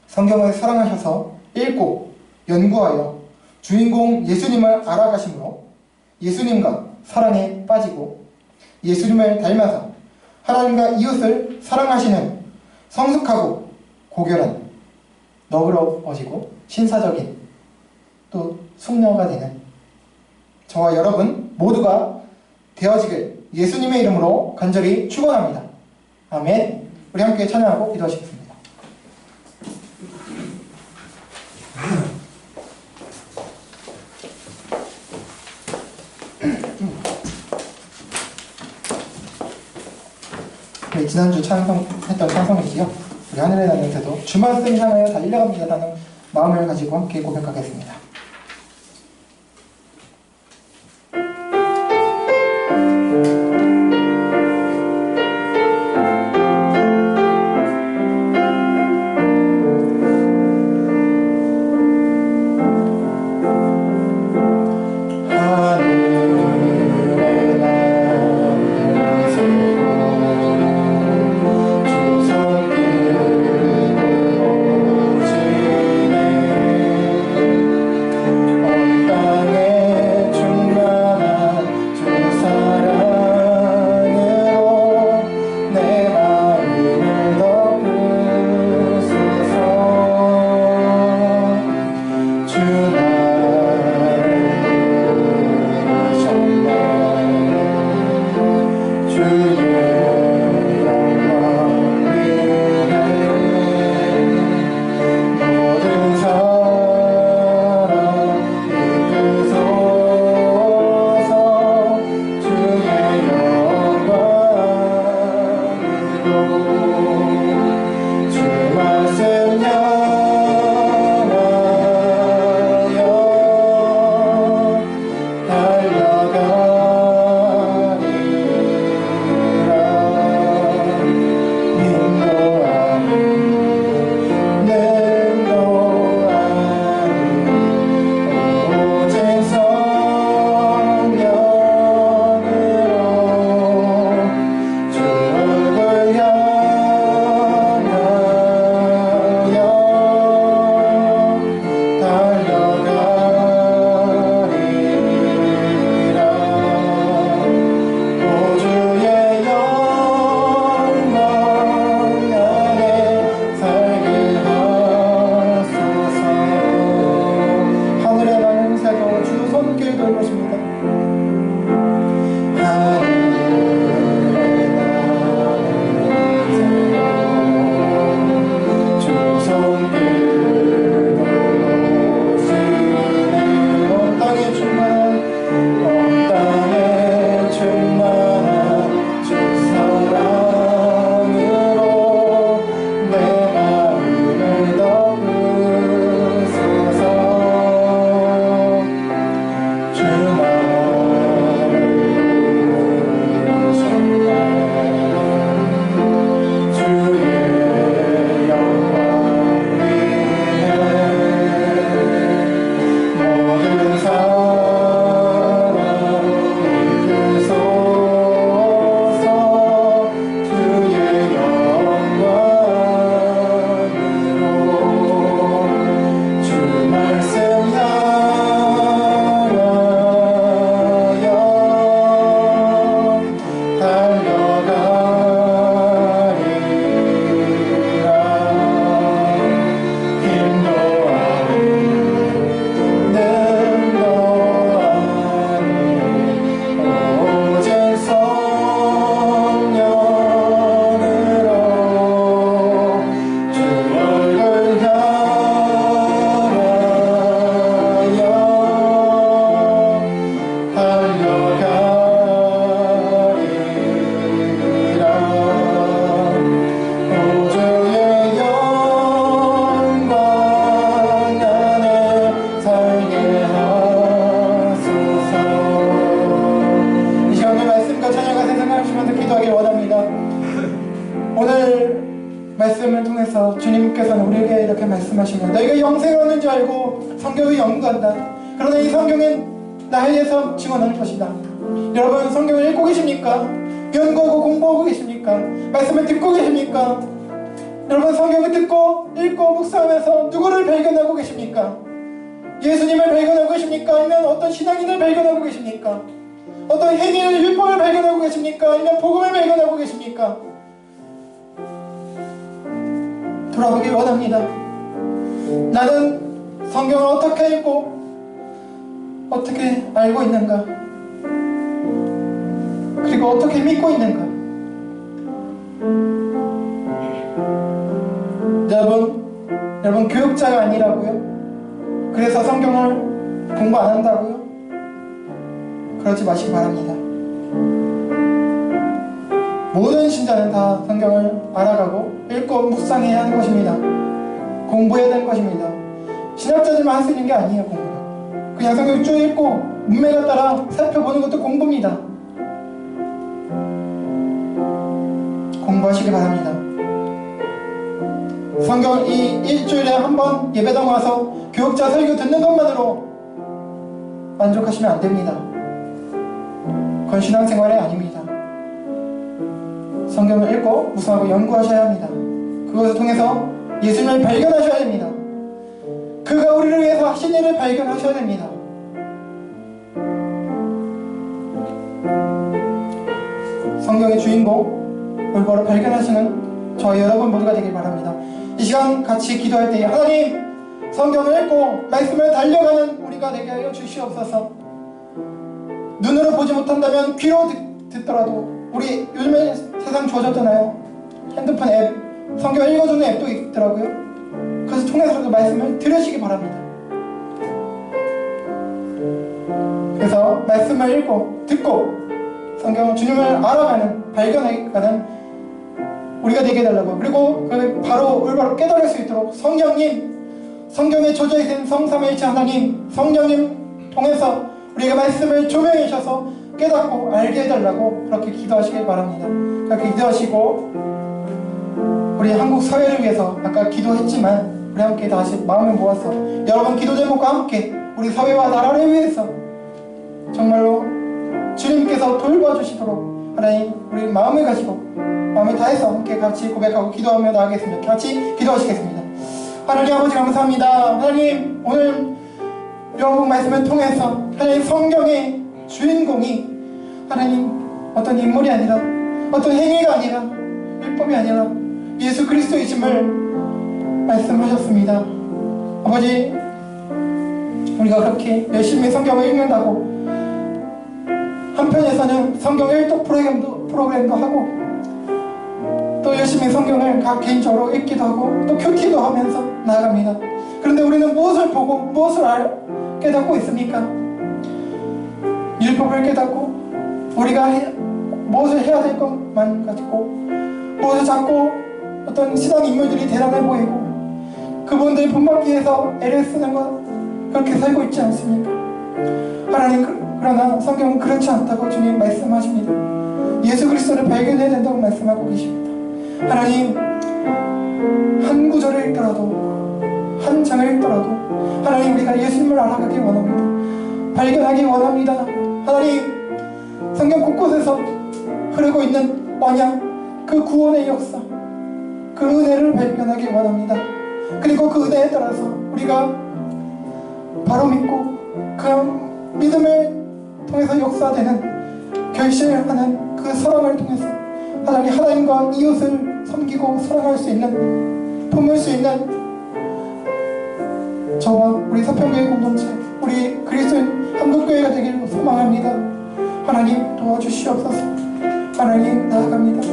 성경을 사랑하셔서 읽고 연구하여 주인공 예수님을 알아가심으로 예수님과 사랑에 빠지고 예수님을 닮아서 하나님과 이웃을 사랑하시는 성숙하고 고결한 너그러워지고 신사적인 또 숙녀가 되는 저와 여러분 모두가 되어지길 예수님의 이름으로 간절히 축원합니다. 아멘. 우리 함께 찬양하고 기도하시겠습니다. 네, 지난주 찬송했던 찬송이지요. 우리 하늘에 나는 새도 주 말씀 향하여 달려갑니다라는 마음을 가지고 함께 고백하겠습니다. 이렇게 말씀하시면 너희가 영생을 얻는 줄 알고 성경을 연구한다. 그러나 이 성경은 나에 대해서 증언하는 것이다. 여러분 성경을 읽고 계십니까? 연구하고 공부하고 계십니까? 말씀을 듣고 계십니까? 여러분 성경을 듣고 읽고 묵상하면서 누구를 발견하고 계십니까? 예수님을 발견하고 계십니까? 아니면 어떤 신앙인을 발견하고 계십니까? 어떤 행위를 율법을 발견하고 계십니까? 아니면 복음을 발견하고 계십니까? 돌아보기 원합니다. 나는 성경을 어떻게 읽고 어떻게 알고 있는가? 그리고 어떻게 믿고 있는가? 여러분 교육자가 아니라고요? 그래서 성경을 공부 안 한다고요? 그러지 마시기 바랍니다. 모든 신자는 다 성경을 알아가고 읽고 묵상해야 하는 것입니다. 공부해야 되는 것입니다. 신학자들만 할 수 있는 게 아니에요. 공부는 그냥 성경 쭉 읽고 문맥에 따라 살펴보는 것도 공부입니다. 공부하시기 바랍니다. 성경 이 일주일에 한 번 예배당 와서 교육자 설교 듣는 것만으로 만족하시면 안 됩니다. 그건 신앙생활이 아닙니다. 성경을 읽고 묵상하고 연구하셔야 합니다. 그것을 통해서 예수님을 발견하셔야 됩니다. 그가 우리를 위해서 하신 일을 발견하셔야 됩니다. 성경의 주인공 올바로 발견하시는 저와 여러분 모두가 되길 바랍니다. 이 시간 같이 기도할 때 하나님 성경을 읽고 말씀을 달려가는 우리가 되게 하여 주시옵소서. 눈으로 보지 못한다면 귀로 듣더라도 우리 요즘에 세상 좋아졌잖아요. 핸드폰 앱 성경 읽어주는 앱도 있더라고요. 그래서 통해서도 말씀을 들으시기 바랍니다. 그래서 말씀을 읽고 듣고 성경 주님을 알아가는 발견해가는 우리가 되게 해달라고. 그리고 바로 올바로 깨달을 수 있도록 성령님 성경에 저자이신 성삼위일체 하나님 성령님 통해서 우리가 말씀을 조명해 주셔서 깨닫고 알게 해달라고 그렇게 기도하시길 바랍니다. 그렇게 기도하시고 우리 한국 사회를 위해서 아까 기도했지만 우리 함께 다시 마음을 모아서 여러분 기도 제목과 함께 우리 사회와 나라를 위해서 정말로 주님께서 돌봐주시도록 하나님 우리 마음을 가지고 마음을 다해서 함께 같이 고백하고 기도하며 나아가겠습니다. 같이 기도하시겠습니다. 하나님 아버지 감사합니다. 하나님 오늘 요한복음 말씀을 통해서 하나님 성경의 주인공이 하나님 어떤 인물이 아니라 어떤 행위가 아니라 율법이 아니라 예수 그리스도이심을 말씀하셨습니다. 아버지 우리가 그렇게 열심히 성경을 읽는다고 한편에서는 성경 일독 프로그램도 하고 또 열심히 성경을 각 개인적으로 읽기도 하고 또 큐티도 하면서 나아갑니다. 그런데 우리는 무엇을 보고 무엇을 깨닫고 있습니까? 율법을 깨닫고 우리가 무엇을 해야 될 것만 가지고 무엇을 잡고 어떤 신앙 인물들이 대단해 보이고 그분들 본받기 위해서 애를 쓰는 것 그렇게 살고 있지 않습니까? 하나님 그러나 성경은 그렇지 않다고 주님 말씀하십니다. 예수 그리스도를 발견해야 된다고 말씀하고 계십니다. 하나님 한 구절을 읽더라도 한 장을 읽더라도 하나님 우리가 예수님을 알아가기 원합니다. 발견하기 원합니다. 하나님 성경 곳곳에서 흐르고 있는 언약 그 구원의 역사 그 은혜를 발견하기 원합니다. 그리고 그 은혜에 따라서 우리가 바로 믿고 그 믿음을 통해서 역사되는 결실하는 그 사랑을 통해서 하나님과 이웃을 섬기고 사랑할 수 있는 품을 수 있는 저와 우리 서평교회 공동체 우리 그리스도인 한국교회가 되기를 소망합니다. 하나님 도와주시옵소서. 하나님 나아갑니다.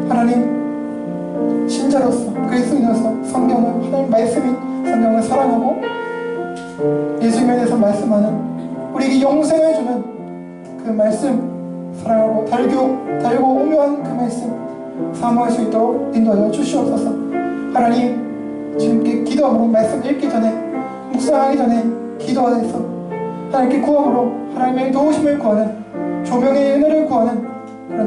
하나님 신자로서 그리스도인으로서 성경을 하나님 말씀인 성경을 사랑하고 예수님에 대해서 말씀하는 우리에게 영생을 주는 그 말씀 사랑하고 달고 오묘한 그 말씀 사모할 수 있도록 인도하여 주시옵소서. 하나님 주님께 기도함으로 말씀 읽기 전에 묵상하기 전에 기도하여서 하나님께 구함으로 하나님의 도우심을 구하는 조명의 은혜를 구하는 그런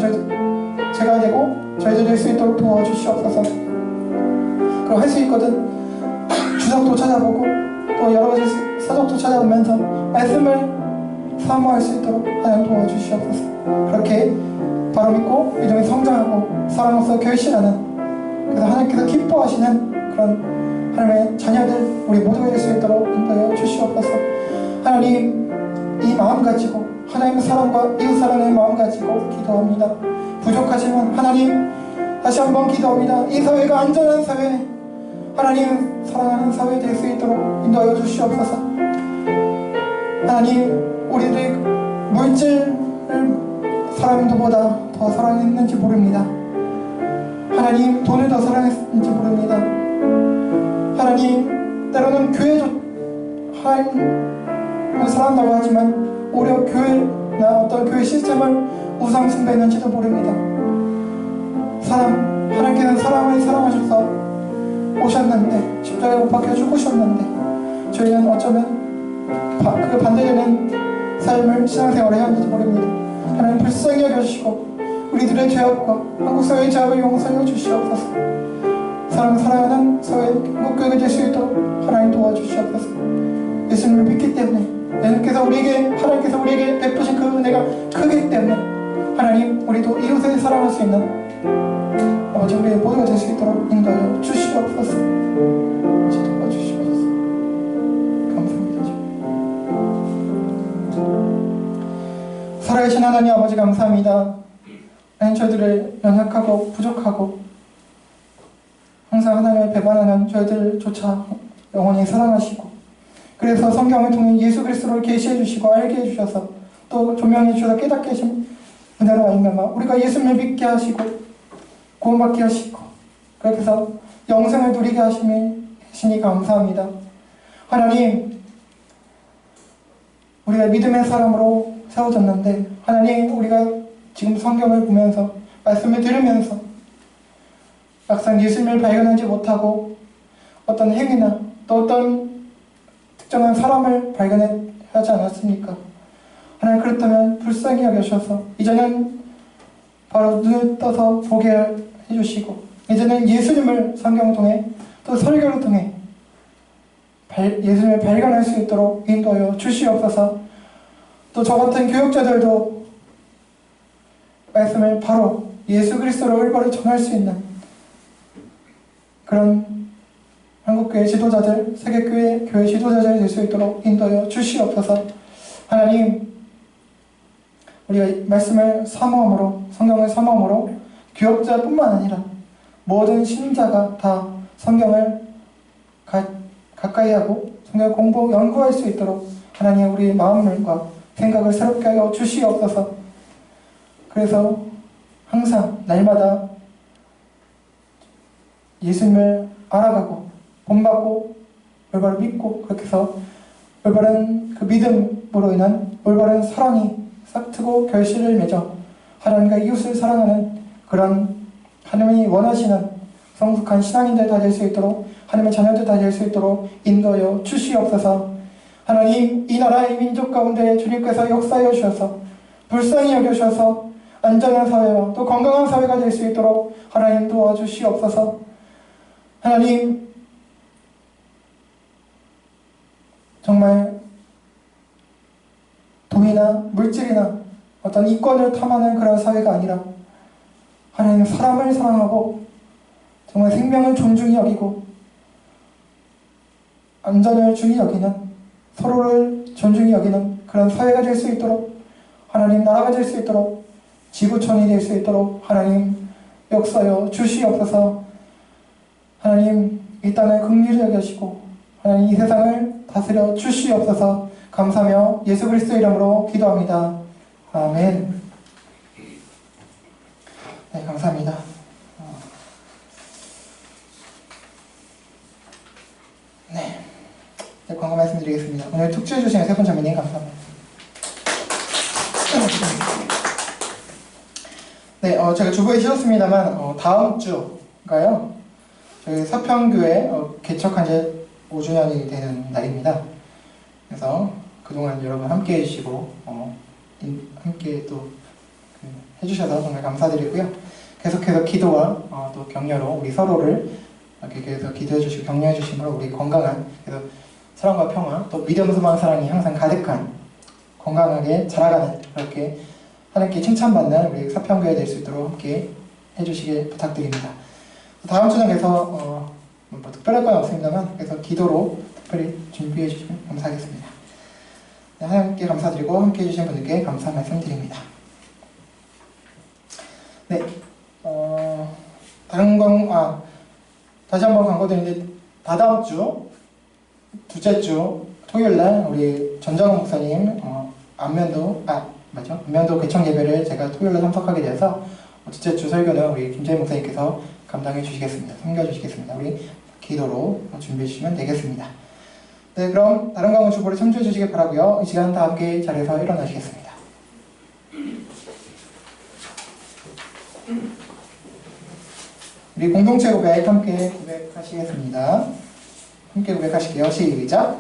제가 되고 저희들 될 수 있도록 도와주시옵소서. 그럼 할 수 있거든 주석도 찾아보고 또 여러 가지 서적도 찾아보면서 말씀을 사모할 수 있도록 하나님 도와주시옵소서. 그렇게 바로 믿고 믿음이 성장하고 사랑으로서 결실하는, 그래서 하나님께서 기뻐하시는 그런 하나님의 자녀들 우리 모두가 될 수 있도록 인도하여 주시옵소서. 하나님, 이 마음 가지고 하나님의 사랑과 이웃 사랑의 마음 가지고 기도합니다. 부족하지만 하나님, 다시 한번 기도합니다. 이 사회가 안전한 사회, 하나님 사랑하는 사회 될 수 있도록 인도하여 주시옵소서. 하나님, 우리들이 물질을 사람들보다 더 사랑했는지 모릅니다. 하나님, 돈을 더 사랑했는지 모릅니다. 하나님, 때로는 교회도 하나님을 사랑한다고 하지만 오히려 교회나 어떤 교회 시스템을 우상 숭배했는지도 모릅니다. 하나님께서는 사람을 사랑하셔서 오셨는데, 십자가에 못 박혀 죽으셨는데, 저희는 어쩌면 그 반대되는 삶을 신앙생활을 해야 하는지 모릅니다. 하나님 불쌍히 여겨주시고 우리들의 죄악과 한국 사회의 죄악을 용서해 주시옵소서. 사랑하는 사회 한국교회가 될 수 있도록 하나님 도와주시옵소서. 예수님을 믿기 때문에, 하나님께서 우리에게 베푸신 그 은혜가 크기 때문에 하나님, 우리도 이웃을 사랑할 수 있는 아버지 우리의 모두가 될 수 있도록 인도하여 주시옵소서. 도와주시옵소서. 감사합니다. 살아계신 하나님 아버지 감사합니다. 하나님, 저희들을 연약하고 부족하고 항상 하나님을 배반하는 저희들조차 영원히 사랑하시고, 그래서 성경을 통해 예수 그리스도를 계시해 주시고 알게 해주셔서 또 조명해 주셔서 깨닫게 하신 은혜로 말미암아 우리가 예수님을 믿게 하시고 구원받게 하시고, 그렇게 해서 영생을 누리게 하시니 감사합니다. 하나님, 우리가 믿음의 사람으로 세워졌는데, 하나님, 우리가 지금 성경을 보면서 말씀을 들으면서 막상 예수님을 발견하지 못하고 어떤 행위나 또 어떤 특정한 사람을 발견하지 않았습니까? 하나님, 그렇다면 불쌍히 여겨주셔서 이제는 바로 눈을 떠서 보게 해주시고, 이제는 예수님을 성경을 통해 또 설교를 통해 예수님을 발견할 수 있도록 인도하여 주시옵소서. 또 저 같은 교육자들도 말씀을 바로 예수 그리스도를 올바로 전할 수 있는 그런 한국교회 지도자들, 세계교회 교회 지도자들 될 수 있도록 인도하여 주시옵소서. 하나님, 우리가 말씀을 사모함으로, 성경을 사모함으로 교역자뿐만 아니라 모든 신자가 다 성경을 가까이 하고 성경 공부, 연구할 수 있도록 하나님, 우리의 마음과 생각을 새롭게 하여 주시옵소서. 그래서 항상 날마다 예수님을 알아가고 본받고 올바로 믿고, 그렇게 해서 올바른 그 믿음으로 인한 올바른 사랑이 싹트고 결실을 맺어 하나님과 이웃을 사랑하는 그런 하나님이 원하시는 성숙한 신앙인들 다 될 수 있도록, 하나님의 자녀들 다 될 수 있도록 인도하여 주시옵소서. 하나님, 이 나라, 이 민족 가운데 주님께서 역사하여 주셔서 불쌍히 여겨주셔서 안전한 사회와 또 건강한 사회가 될 수 있도록 하나님 도와주시옵소서. 하나님, 정말 돈이나 물질이나 어떤 이권을 탐하는 그런 사회가 아니라 하나님, 사람을 사랑하고 정말 생명을 존중히 여기고 안전을 중히 여기는, 서로를 존중히 여기는 그런 사회가 될 수 있도록, 하나님 나라가 될 수 있도록, 지구촌이 될 수 있도록 하나님 역사여 주시옵소서. 하나님, 이 땅을 긍휼히 여기시고 하나님 이 세상을 다스려 주시옵소서. 감사하며 예수 그리스도 이름으로 기도합니다. 아멘. 네, 감사합니다. 네, 광고 말씀드리겠습니다. 오늘 특주해 주신 세분 자매님 감사합니다. 네, 제가 주보에 실었습니다만 다음 주가요, 저희 서평교회 개척한 지 5주년이 되는 날입니다. 그래서 그동안 여러분 함께 해주시고 함께 또 해주셔서 정말 감사드리고요. 계속해서 기도와 또 격려로 우리 서로를 이렇게 계속 기도해 주시고 격려해 주심으로 우리 건강한, 그래서 사랑과 평화, 또 믿음스러운 사랑이 항상 가득한 건강하게 자라가는, 그렇게 하나님께 칭찬받는 우리 사평교회 될 수 있도록 함께 해주시길 부탁드립니다. 다음 주는 그래서 뭐 특별할 건 없습니다만, 그래서 기도로 특별히 준비해 주시면 감사하겠습니다. 네, 하나님께 감사드리고 함께 해주신 분들께 감사 말씀드립니다. 네, 다시 한번 광고드리는데, 다다음 주 둘째 주 토요일날 우리 전정훈 목사님 안면도 개청 예배를 제가 토요일날 참석하게 되어서 둘째 주 설교는 우리 김재희 목사님께서 감당해 주시겠습니다. 섬겨 주시겠습니다. 우리 기도로 준비해 주시면 되겠습니다. 네, 그럼 다른 강원 주보를 참조해 주시기 바라고요. 이 시간 다 함께 자리에서 일어나시겠습니다. 우리 공동체 고백 함께 고백하시겠습니다. 함께 고백하실게요. 시작.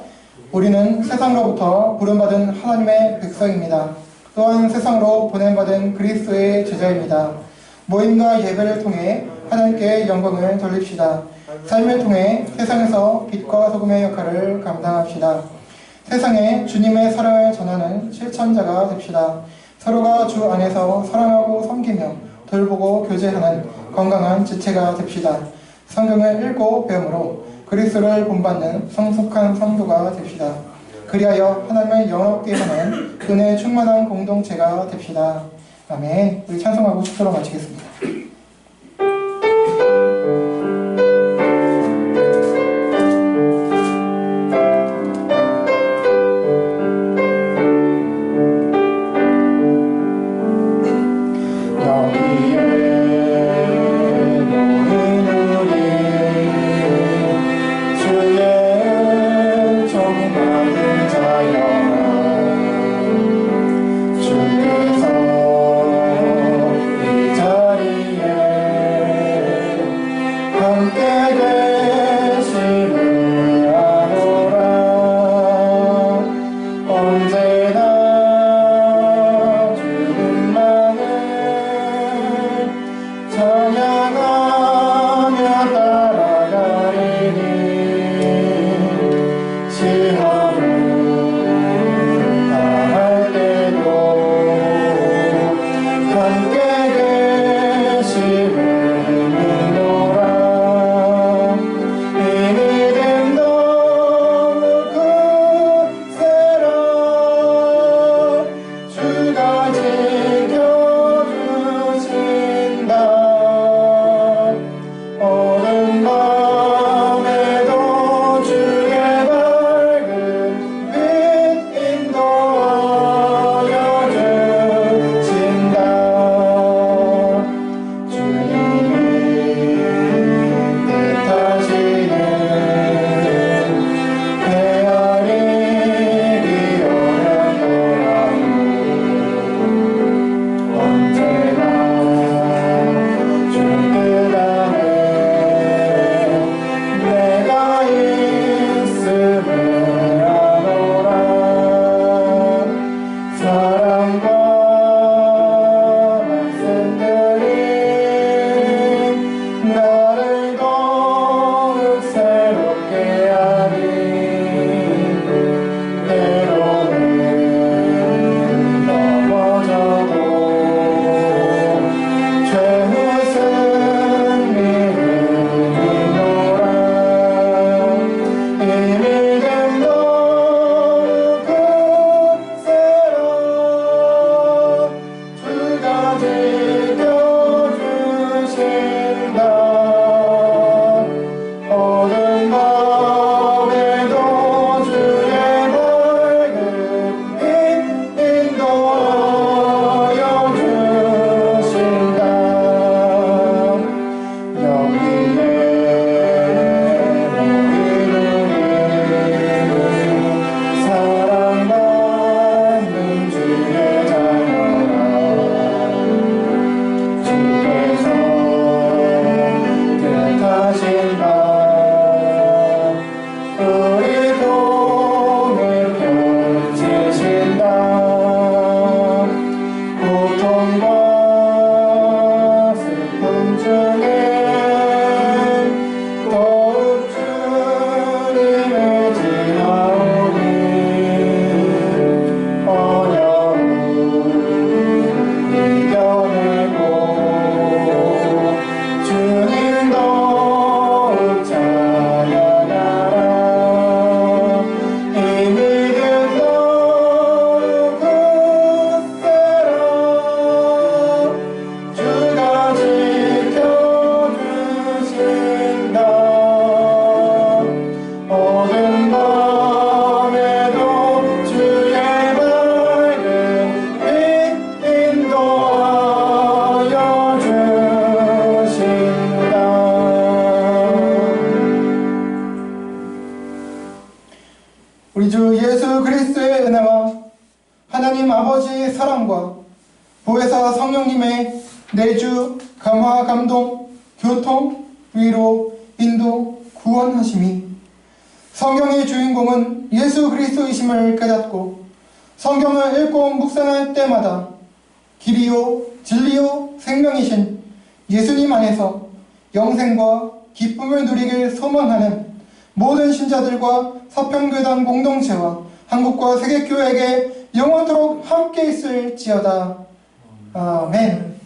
우리는 세상으로부터 부름받은 하나님의 백성입니다. 또한 세상으로 보냄받은 그리스도의 제자입니다. 모임과 예배를 통해 하나님께 영광을 돌립시다. 삶을 통해 세상에서 빛과 소금의 역할을 감당합시다. 세상에 주님의 사랑을 전하는 실천자가 됩시다. 서로가 주 안에서 사랑하고 섬기며 돌보고 교제하는 건강한 지체가 됩시다. 성경을 읽고 배움으로 그리스도를 본받는 성숙한 성도가 됩시다. 그리하여 하나님을 영업게 하는 은혜에 충만한 공동체가 됩시다. 아멘. 우리 찬송하고 축도로 마치겠습니다. 주께서 이 자리 하나님 아버지의 사랑과 보혜사 성령님의 내주, 감화, 감동, 교통, 위로, 인도, 구원하심이 성경의 주인공은 예수 그리스도이심을 깨닫고 성경을 읽고 묵상할 때마다 길이요 진리요 생명이신 예수님 안에서 영생과 기쁨을 누리길 소망하는 모든 신자들과 서평교단 공동체와 한국과 세계교회에게 영원토록 함께 있을지어다. 아멘.